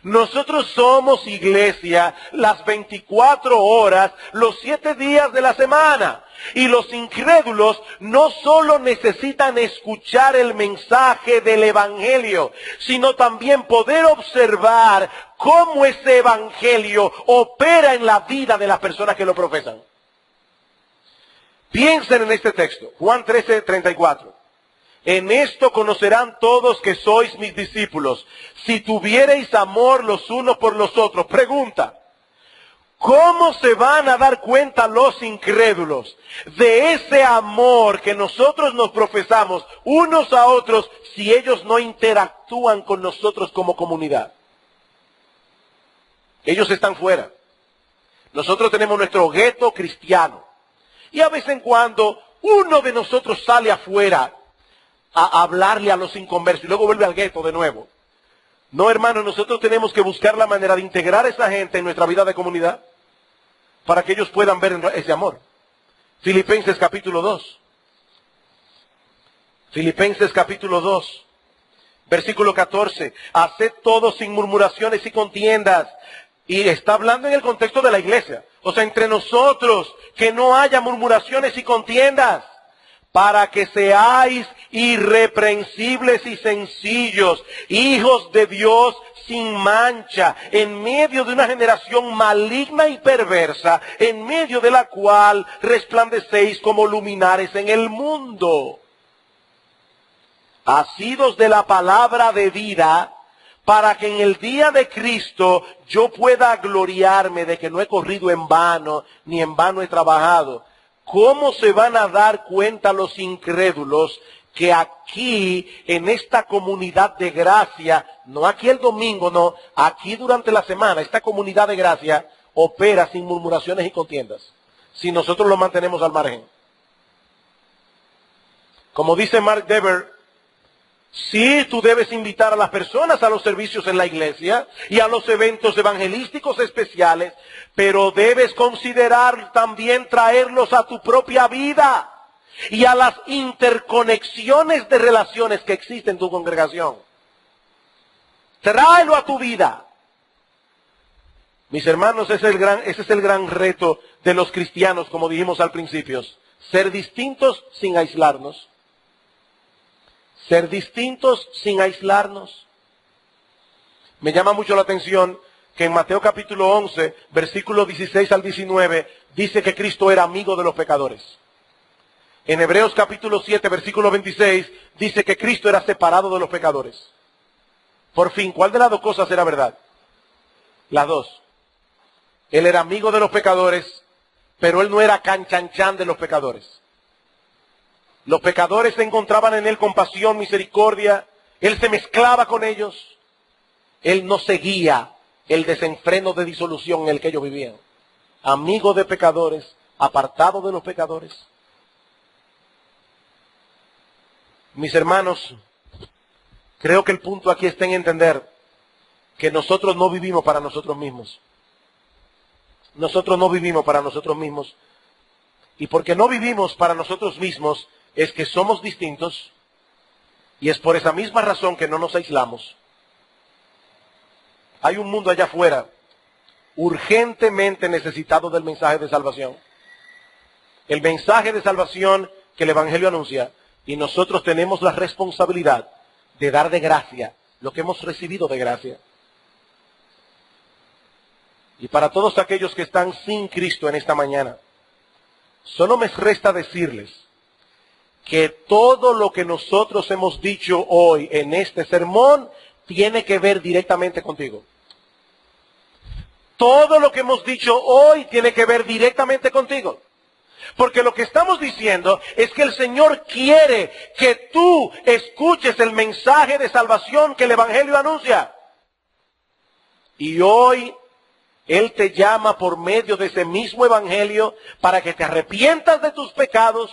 Nosotros somos iglesia las 24 horas, los 7 días de la semana. Y los incrédulos no solo necesitan escuchar el mensaje del evangelio, sino también poder observar cómo ese evangelio opera en la vida de las personas que lo profesan. Piensen en este texto, Juan 13:34. En esto conocerán todos que sois mis discípulos, si tuviereis amor los unos por los otros. Pregunta, ¿cómo se van a dar cuenta los incrédulos de ese amor que nosotros nos profesamos unos a otros si ellos no interactúan con nosotros como comunidad? Ellos están fuera. Nosotros tenemos nuestro gueto cristiano. Y a vez en cuando uno de nosotros sale afuera a hablarle a los inconversos y luego vuelve al gueto de nuevo. No, hermanos, nosotros tenemos que buscar la manera de integrar a esa gente en nuestra vida de comunidad para que ellos puedan ver ese amor. Filipenses capítulo 2. Filipenses capítulo 2, versículo 14. Haced todo sin murmuraciones y contiendas. Y está hablando en el contexto de la iglesia. O sea, entre nosotros, que no haya murmuraciones y contiendas, para que seáis irreprensibles y sencillos, hijos de Dios sin mancha, en medio de una generación maligna y perversa, en medio de la cual resplandecéis como luminares en el mundo. Asidos de la palabra de vida, para que en el día de Cristo yo pueda gloriarme de que no he corrido en vano, ni en vano he trabajado. ¿Cómo se van a dar cuenta los incrédulos que aquí, en esta comunidad de gracia, no aquí el domingo, no, aquí durante la semana, esta comunidad de gracia opera sin murmuraciones y contiendas, si nosotros lo mantenemos al margen? Como dice Mark Dever, sí, tú debes invitar a las personas a los servicios en la iglesia y a los eventos evangelísticos especiales, pero debes considerar también traerlos a tu propia vida y a las interconexiones de relaciones que existen en tu congregación. Tráelo a tu vida. Mis hermanos, ese es el gran reto de los cristianos, como dijimos al principio. Ser distintos sin aislarnos. Ser distintos sin aislarnos. Me llama mucho la atención que en Mateo capítulo 11, versículos 16 al 19, dice que Cristo era amigo de los pecadores. En Hebreos capítulo 7, versículo 26, dice que Cristo era separado de los pecadores. Por fin, ¿cuál de las dos cosas era verdad? Las dos. Él era amigo de los pecadores, pero él no era canchanchan de los pecadores. Los pecadores se encontraban en él compasión, misericordia. Él se mezclaba con ellos. Él no seguía el desenfreno de disolución en el que ellos vivían. Amigo de pecadores, apartado de los pecadores. Mis hermanos, creo que el punto aquí está en entender que nosotros no vivimos para nosotros mismos. Nosotros no vivimos para nosotros mismos. Y porque no vivimos para nosotros mismos, es que somos distintos. Y es por esa misma razón que no nos aislamos. Hay un mundo allá afuera urgentemente necesitado del mensaje de salvación. El mensaje de salvación que el Evangelio anuncia. Y nosotros tenemos la responsabilidad de dar de gracia lo que hemos recibido de gracia. Y para todos aquellos que están sin Cristo en esta mañana, solo me resta decirles que todo lo que nosotros hemos dicho hoy en este sermón tiene que ver directamente contigo. Todo lo que hemos dicho hoy tiene que ver directamente contigo. Porque lo que estamos diciendo es que el Señor quiere que tú escuches el mensaje de salvación que el Evangelio anuncia. Y hoy Él te llama por medio de ese mismo Evangelio para que te arrepientas de tus pecados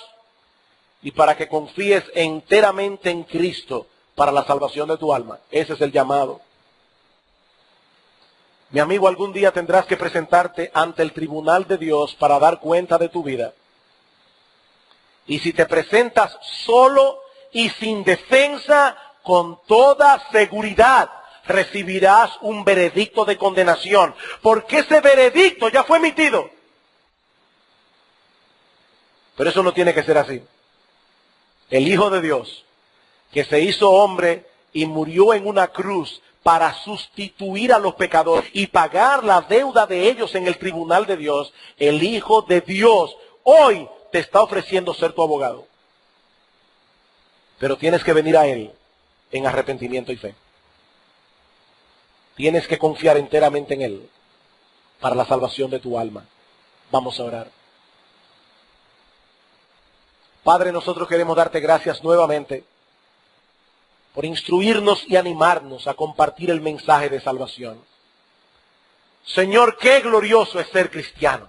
y para que confíes enteramente en Cristo para la salvación de tu alma. Ese es el llamado. Mi amigo, algún día tendrás que presentarte ante el tribunal de Dios para dar cuenta de tu vida. Y si te presentas solo y sin defensa, con toda seguridad recibirás un veredicto de condenación. Porque ese veredicto ya fue emitido. Pero eso no tiene que ser así. El Hijo de Dios, que se hizo hombre y murió en una cruz para sustituir a los pecadores y pagar la deuda de ellos en el tribunal de Dios, el Hijo de Dios hoy te está ofreciendo ser tu abogado. Pero tienes que venir a Él en arrepentimiento y fe. Tienes que confiar enteramente en Él para la salvación de tu alma. Vamos a orar. Padre, nosotros queremos darte gracias nuevamente por instruirnos y animarnos a compartir el mensaje de salvación. Señor, qué glorioso es ser cristiano.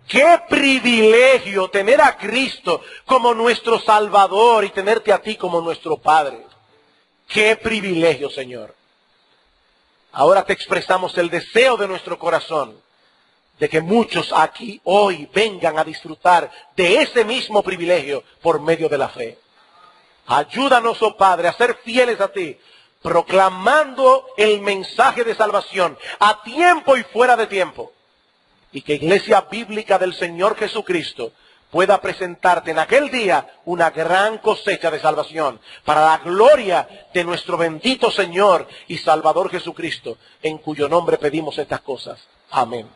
Qué privilegio tener a Cristo como nuestro Salvador y tenerte a ti como nuestro Padre. Qué privilegio, Señor. Ahora te expresamos el deseo de nuestro corazón de que muchos aquí hoy vengan a disfrutar de ese mismo privilegio por medio de la fe. Ayúdanos, oh Padre, a ser fieles a ti, proclamando el mensaje de salvación a tiempo y fuera de tiempo. Y que Iglesia Bíblica del Señor Jesucristo pueda presentarte en aquel día una gran cosecha de salvación para la gloria de nuestro bendito Señor y Salvador Jesucristo, en cuyo nombre pedimos estas cosas. Amén.